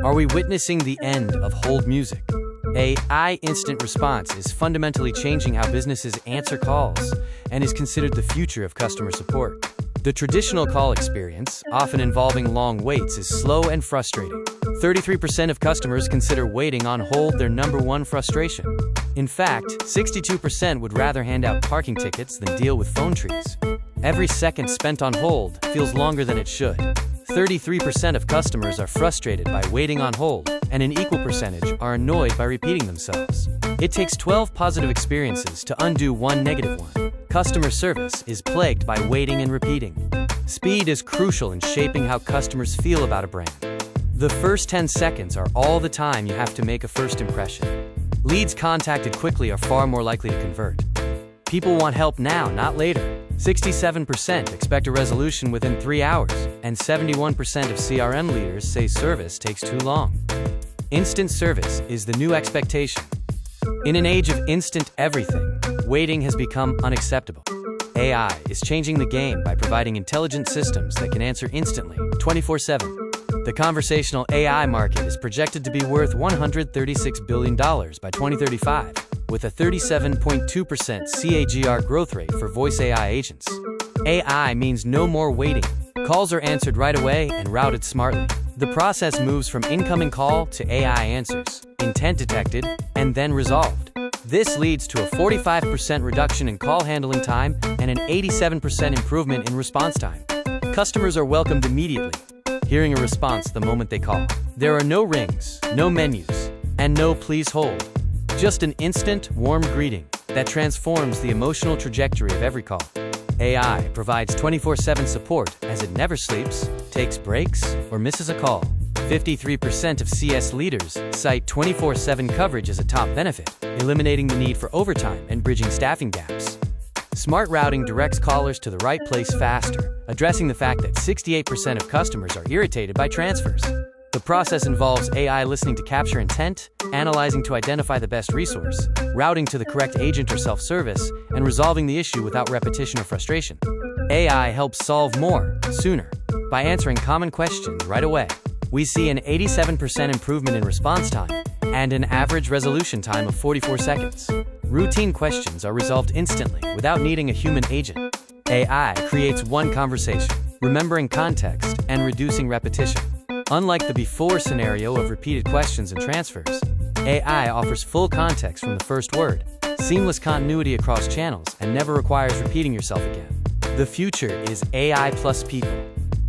Are we witnessing the end of hold music? AI instant response is fundamentally changing how businesses answer calls and is considered the future of customer support. The traditional call experience, often involving long waits, is slow and frustrating. 33% of customers consider waiting on hold their number one frustration. In fact, 62% would rather hand out parking tickets than deal with phone trees. Every second spent on hold feels longer than it should. 33% of customers are frustrated by waiting on hold, and an equal percentage are annoyed by repeating themselves. It takes 12 positive experiences to undo one negative one. Customer service is plagued by waiting and repeating. Speed is crucial in shaping how customers feel about a brand. The first 10 seconds are all the time you have to make a first impression. Leads contacted quickly are far more likely to convert. People want help now, not later. 67% expect a resolution within 3 hours, and 71% of CRM leaders say service takes too long. Instant service is the new expectation. In an age of instant everything, waiting has become unacceptable. AI is changing the game by providing intelligent systems that can answer instantly, 24/7. The conversational AI market is projected to be worth $136 billion by 2035, with a 37.2% CAGR growth rate for voice AI agents. AI means no more waiting. Calls are answered right away and routed smartly. The process moves from incoming call to AI answers, intent detected, and then resolved. This leads to a 45% reduction in call handling time and an 87% improvement in response time. Customers are welcomed immediately, hearing a response the moment they call. There are no rings, no menus, and no please hold. Just an instant, warm greeting that transforms the emotional trajectory of every call. AI provides 24/7 support as it never sleeps, takes breaks, or misses a call. 53% of CS leaders cite 24/7 coverage as a top benefit, eliminating the need for overtime and bridging staffing gaps. Smart routing directs callers to the right place faster, addressing the fact that 68% of customers are irritated by transfers. The process involves AI listening to capture intent, analyzing to identify the best resource, routing to the correct agent or self-service, and resolving the issue without repetition or frustration. AI helps solve more, sooner, by answering common questions right away. We see an 87% improvement in response time and an average resolution time of 44 seconds. Routine questions are resolved instantly without needing a human agent. AI creates one conversation, remembering context and reducing repetition. Unlike the before scenario of repeated questions and transfers, AI offers full context from the first word, seamless continuity across channels, and never requires repeating yourself again. The future is AI plus people.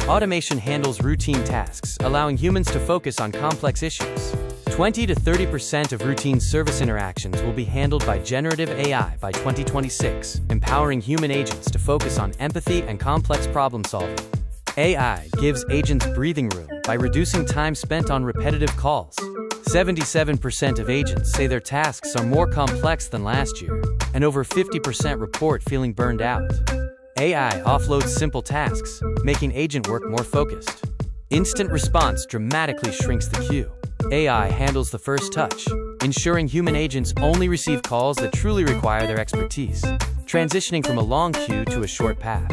Automation handles routine tasks, allowing humans to focus on complex issues. 20 to 30% of routine service interactions will be handled by generative AI by 2026, empowering human agents to focus on empathy and complex problem solving. AI gives agents breathing room by reducing time spent on repetitive calls. 77% of agents say their tasks are more complex than last year, and over 50% report feeling burned out. AI offloads simple tasks, making agent work more focused. Instant response dramatically shrinks the queue. AI handles the first touch, ensuring human agents only receive calls that truly require their expertise, transitioning from a long queue to a short path.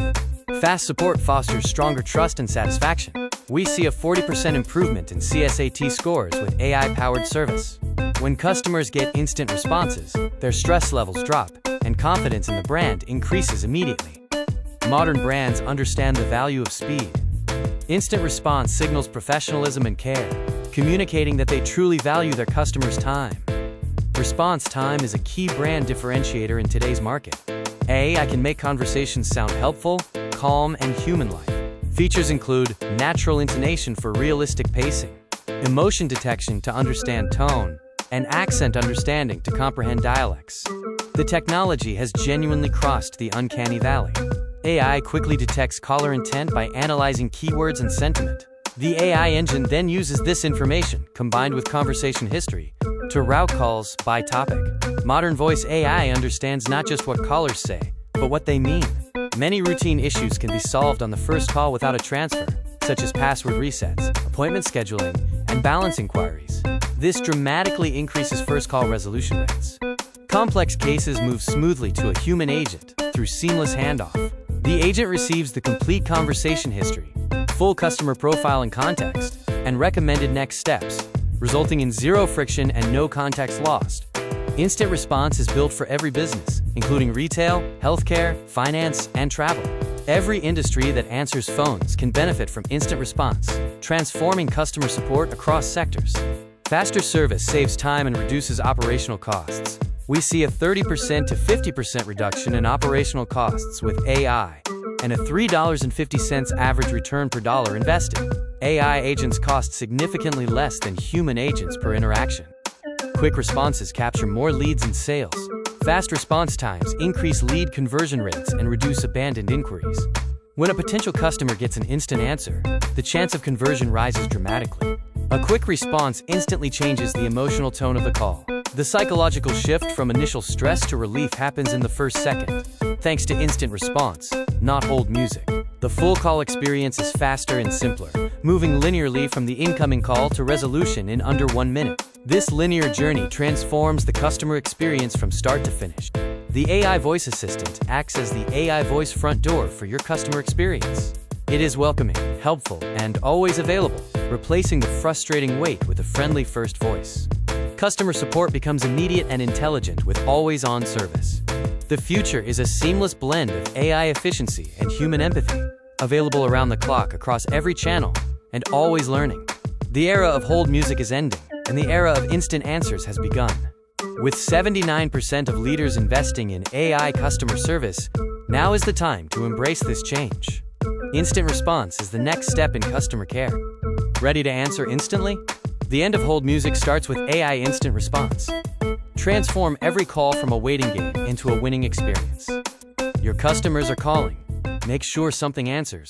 Fast support fosters stronger trust and satisfaction. We see a 40% improvement in CSAT scores with AI-powered service. When customers get instant responses, their stress levels drop, and confidence in the brand increases immediately. Modern brands understand the value of speed. Instant response signals professionalism and care, communicating that they truly value their customers' time. Response time is a key brand differentiator in today's market. AI can make conversations sound helpful, calm, and human-like. Features include natural intonation for realistic pacing, emotion detection to understand tone, and accent understanding to comprehend dialects. The technology has genuinely crossed the uncanny valley. AI quickly detects caller intent by analyzing keywords and sentiment. The AI engine then uses this information, combined with conversation history, to route calls by topic. Modern voice AI understands not just what callers say, but what they mean. Many routine issues can be solved on the first call without a transfer, such as password resets, appointment scheduling, and balance inquiries. This dramatically increases first call resolution rates. Complex cases move smoothly to a human agent through seamless handoff. The agent receives the complete conversation history, full customer profile and context, and recommended next steps, resulting in zero friction and no context lost. Instant Response is built for every business, including retail, healthcare, finance, and travel. Every industry that answers phones can benefit from Instant Response, transforming customer support across sectors. Faster service saves time and reduces operational costs. We see a 30% to 50% reduction in operational costs with AI, and a $3.50 average return per dollar invested. AI agents cost significantly less than human agents per interaction. Quick responses capture more leads and sales. Fast response times increase lead conversion rates and reduce abandoned inquiries. When a potential customer gets an instant answer, the chance of conversion rises dramatically. A quick response instantly changes the emotional tone of the call. The psychological shift from initial stress to relief happens in the first second, thanks to Instant Response, not hold music. The full call experience is faster and simpler, moving linearly from the incoming call to resolution in under 1 minute. This linear journey transforms the customer experience from start to finish. The AI voice assistant acts as the AI voice front door for your customer experience. It is welcoming, helpful, and always available, replacing the frustrating wait with a friendly first voice. Customer support becomes immediate and intelligent with always-on service. The future is a seamless blend of AI efficiency and human empathy, available around the clock across every channel, and always learning. The era of hold music is ending, and the era of instant answers has begun. With 79% of leaders investing in AI customer service, now is the time to embrace this change. Instant Response is the next step in customer care. Ready to answer instantly? The end of hold music starts with AI Instant Response. Transform every call from a waiting game into a winning experience. Your customers are calling. Make sure something answers.